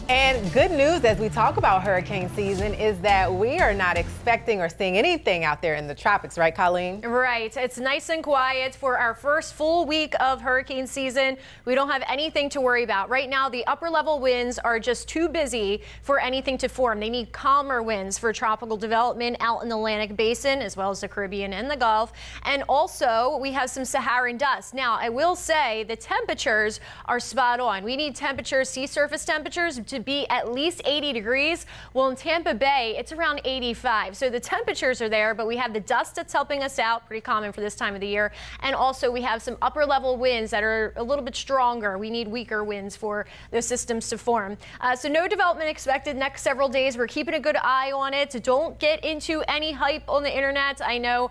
And good news as we talk about hurricane season is that we are not expecting or seeing anything out there in the tropics, right, Colleen? Right. It's nice and quiet for our first full week of hurricane season. We don't have anything to worry about. Right now, the upper level winds are just too busy for anything to form. They need calmer winds for tropical development out in the Atlantic Basin, as well as the Caribbean and the Gulf. And also, we have some Saharan dust. Now, I will say the temperatures are spot on. We need temperatures, sea surface temperatures, to be at least 80 degrees. Well, in Tampa Bay, it's around 85. So the temperatures are there, but we have the dust that's helping us out, pretty common for this time of the year. And also we have some upper level winds that are a little bit stronger. We need weaker winds for those systems to form. So no development expected next several days. We're keeping a good eye on it. Don't get into any hype on the internet. I know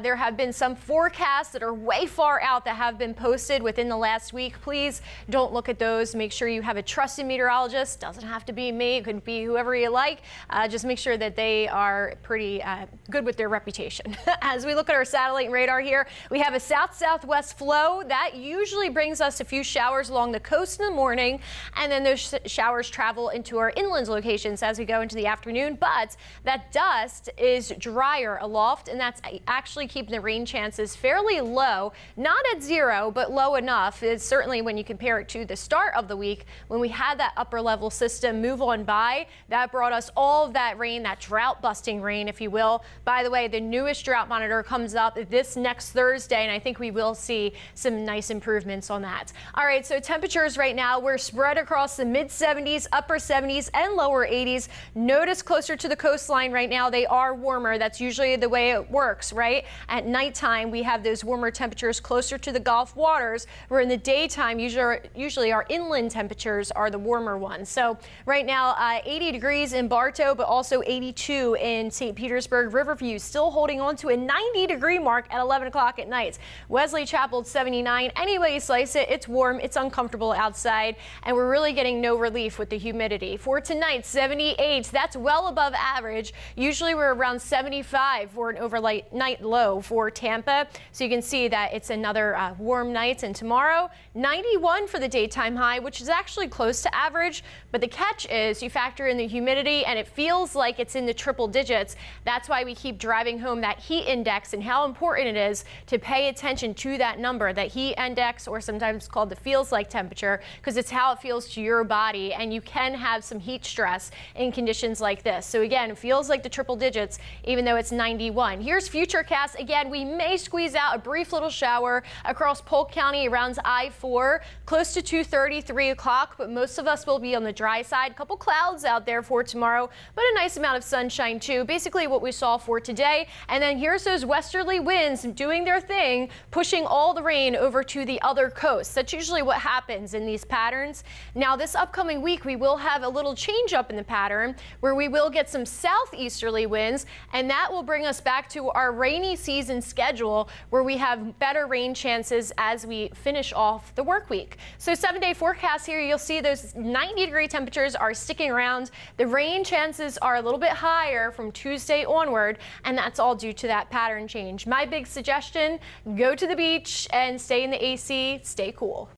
there have been some forecasts that are way far out that have been posted within the last week. Please don't look at those. Make sure you have a trusted meteorologist. Doesn't have to be me. It could be whoever you like. Just make sure that they are pretty good with their reputation. As we look at our satellite radar here, we have a south-southwest flow that usually brings us a few showers along the coast in the morning, and then those showers travel into our inland locations as we go into the afternoon. But that dust is drier aloft, and that's actually keeping the rain chances fairly low, not at zero, but low enough. It's certainly when you compare it to the start of the week when we had that upper level system move on by. That brought us all of that rain, that drought busting rain, if you will. By the way, the newest drought monitor comes up this next Thursday, and I think we will see some nice improvements on that. All right, so temperatures right now, we're spread across the mid 70s, upper 70s, and lower 80s. Notice closer to the coastline right now, they are warmer. That's usually the way it works, right? At nighttime, we have those warmer temperatures closer to the Gulf waters, where in the daytime, usually our inland temperatures are the warmer ones. So right now, 80 degrees in Bartow, but also 82 in St. Petersburg. Riverview still holding on to a 90-degree mark at 11 o'clock at night. Wesley Chapel 79. Any way you slice it, it's warm, it's uncomfortable outside, and we're really getting no relief with the humidity. For tonight, 78. That's well above average. Usually we're around 75 for an overnight low for Tampa. So you can see that it's another warm night. And tomorrow, 91 for the daytime high, which is actually close to average. But the catch is you factor in the humidity and it feels like it's in the triple digits. That's why we keep driving home that heat index and how important it is to pay attention to that number, that heat index, or sometimes called the feels like temperature, because it's how it feels to your body, and you can have some heat stress in conditions like this. So again, it feels like the triple digits even though it's 91. Here's Futurecast. Again, we may squeeze out a brief little shower across Polk County around I-4 close to 2:30, 3 o'clock, but most of us will be on the dry side. A couple clouds out there for tomorrow, but a nice amount of sunshine too. Basically what we saw for today. And then here's those westerly winds doing their thing, pushing all the rain over to the other coast. That's usually what happens in these patterns. Now this upcoming week, we will have a little change up in the pattern where we will get some southeasterly winds, and that will bring us back to our rainy season schedule where we have better rain chances as we finish off the work week. So 7-day forecast here, you'll see those 90-degree temperatures are sticking around. The rain chances are a little bit higher from Tuesday onward, and that's all due to that pattern change. My big suggestion, go to the beach and stay in the AC, stay cool.